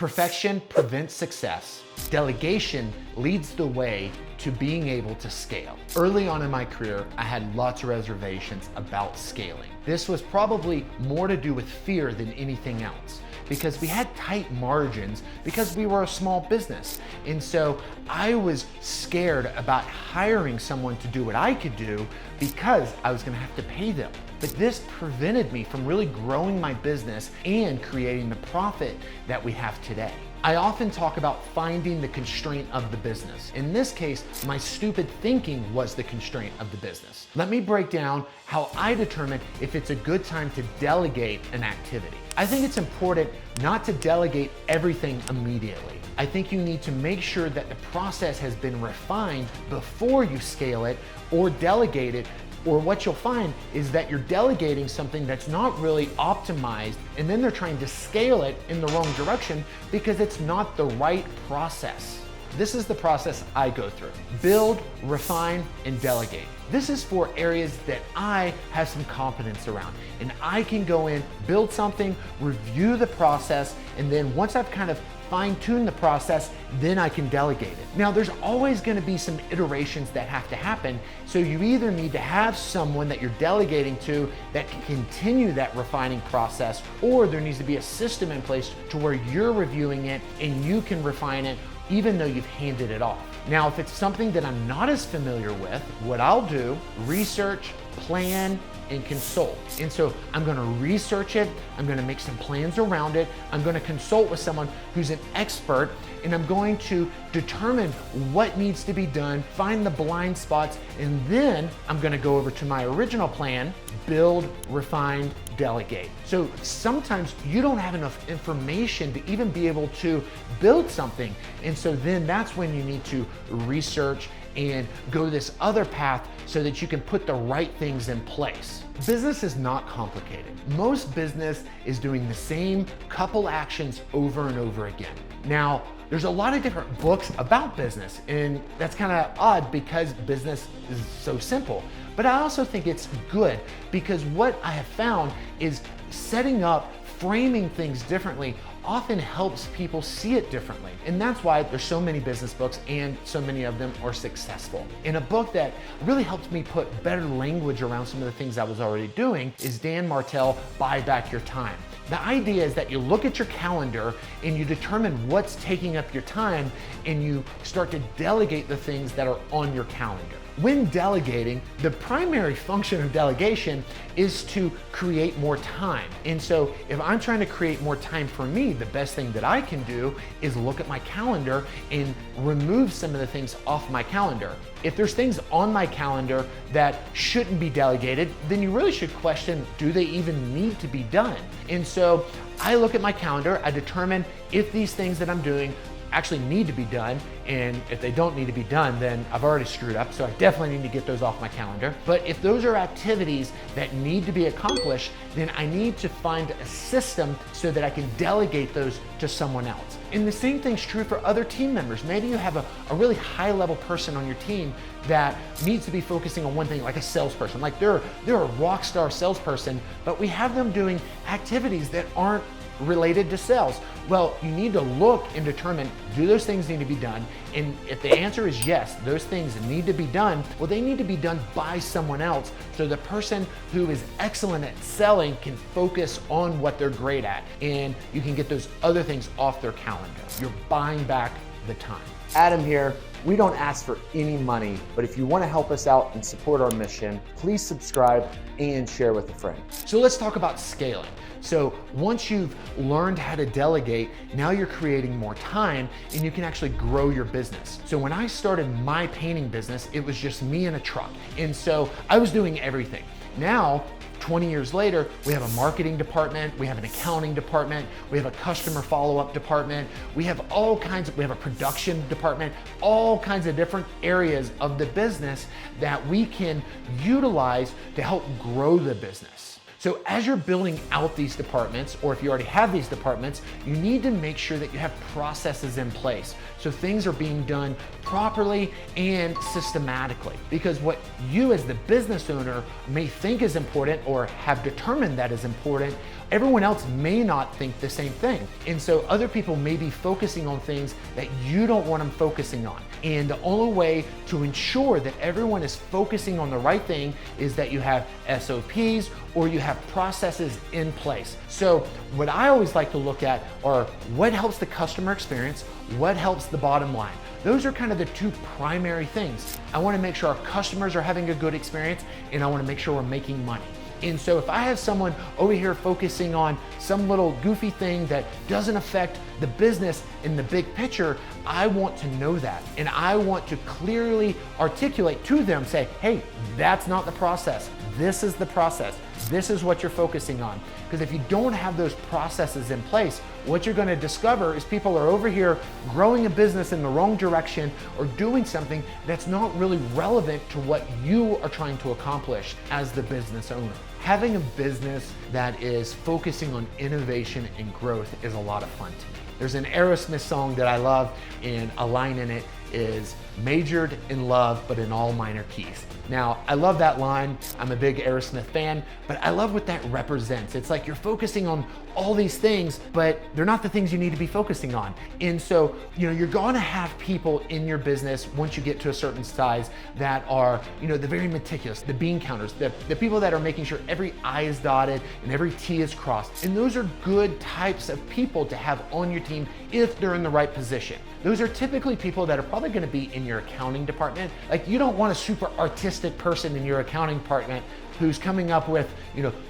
Perfection prevents success. Delegation leads the way to being able to scale. Early on in my career, I had lots of reservations about scaling. This was probably more to do with fear than anything else, because we had tight margins because we were a small business. And so I was scared about hiring someone to do what I could do because I was gonna have to pay them. But this prevented me from really growing my business and creating the profit that we have today. I often talk about finding the constraint of the business. In this case, my stupid thinking was the constraint of the business. Let me break down how I determine if it's a good time to delegate an activity. I think it's important not to delegate everything immediately. I think you need to make sure that the process has been refined before you scale it or delegate it, or what you'll find is that you're delegating something that's not really optimized, and then they're trying to scale it in the wrong direction because it's not the right process. This is the process I go through. Build, refine, and delegate. This is for areas that I have some confidence around, and I can go in, build something, review the process, and then once I've kind of fine-tune the process, then I can delegate it. Now, there's always gonna be some iterations that have to happen, so you either need to have someone that you're delegating to that can continue that refining process, or there needs to be a system in place to where you're reviewing it and you can refine it even though you've handed it off. Now, if it's something that I'm not as familiar with, what I'll do, research, plan, and consult. And so I'm gonna research it, I'm gonna make some plans around it, I'm gonna consult with someone who's an expert, and I'm going to determine what needs to be done, find the blind spots, and then I'm gonna go over to my original plan, build, refine, delegate. So sometimes you don't have enough information to even be able to build something. And so then that's when you need to research and go this other path so that you can put the right things in place. Business is not complicated. Most business is doing the same couple actions over and over again. Now, there's a lot of different books about business, and that's kind of odd because business is so simple. But I also think it's good because what I have found is setting up, framing things differently often helps people see it differently. And that's why there's so many business books and so many of them are successful. And a book that really helped me put better language around some of the things I was already doing is Dan Martell, Buy Back Your Time. The idea is that you look at your calendar and you determine what's taking up your time and you start to delegate the things that are on your calendar. When delegating, the primary function of delegation is to create more time. And so if I'm trying to create more time for me, the best thing that I can do is look at my calendar and remove some of the things off my calendar. If there's things on my calendar that shouldn't be delegated, then you really should question, do they even need to be done? And so I look at my calendar, I determine if these things that I'm doing actually need to be done, and if they don't need to be done, then I've already screwed up, so I definitely need to get those off my calendar. But if those are activities that need to be accomplished, then I need to find a system so that I can delegate those to someone else. And the same thing's true for other team members. Maybe you have a really high-level person on your team that needs to be focusing on one thing, like a salesperson. Like they're a rock star salesperson, but we have them doing activities that aren't related to sales. Well, you need to look and determine, do those things need to be done? And if the answer is yes, those things need to be done, well, they need to be done by someone else so the person who is excellent at selling can focus on what they're great at, and you can get those other things off their calendar. You're buying back the time. Adam here. We don't ask for any money, but if you want to help us out and support our mission, please subscribe and share with a friend. So let's talk about scaling. So once you've learned how to delegate, now you're creating more time and you can actually grow your business. So when I started my painting business, it was just me and a truck. And so I was doing everything. Now, 20 years later, we have a marketing department, we have an accounting department, we have a customer follow-up department, we have a production department, all kinds of different areas of the business that we can utilize to help grow the business. So as you're building out these departments, or if you already have these departments, you need to make sure that you have processes in place so things are being done properly and systematically. Because what you as the business owner may think is important or have determined that is important everyone else may not think the same thing. And so other people may be focusing on things that you don't want them focusing on. And the only way to ensure that everyone is focusing on the right thing is that you have SOPs or you have processes in place. So what I always like to look at are what helps the customer experience, what helps the bottom line. Those are kind of the two primary things. I want to make sure our customers are having a good experience, and I want to make sure we're making money. And so if I have someone over here focusing on some little goofy thing that doesn't affect the business in the big picture, I want to know that. And I want to clearly articulate to them, say, hey, that's not the process. This is the process. This is what you're focusing on. Because if you don't have those processes in place, what you're going to discover is people are over here growing a business in the wrong direction or doing something that's not really relevant to what you are trying to accomplish as the business owner. Having a business that is focusing on innovation and growth is a lot of fun to me. There's an Aerosmith song that I love, and a line in it is majored in love, but in all minor keys. Now, I love that line. I'm a big Aerosmith fan, but I love what that represents. It's like you're focusing on all these things, but they're not the things you need to be focusing on. And so, you're gonna have people in your business once you get to a certain size that are, the very meticulous, the bean counters, the people that are making sure every I is dotted and every T is crossed. And those are good types of people to have on your team if they're in the right position. Those are typically people that are probably gonna be in your accounting department. Like, you don't want a super artistic person in your accounting department who's coming up with,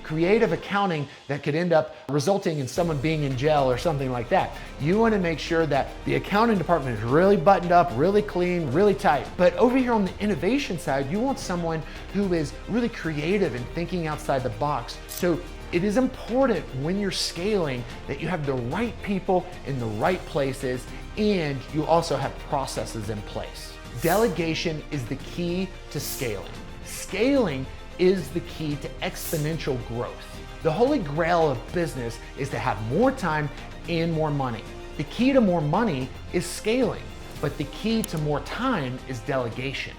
creative accounting that could end up resulting in someone being in jail or something like that. You want to make sure that the accounting department is really buttoned up, really clean, really tight. But over here on the innovation side, you want someone who is really creative and thinking outside the box. So it is important when you're scaling that you have the right people in the right places, and you also have processes in place. Delegation is the key to scaling. Scaling is the key to exponential growth. The holy grail of business is to have more time and more money. The key to more money is scaling, but the key to more time is delegation.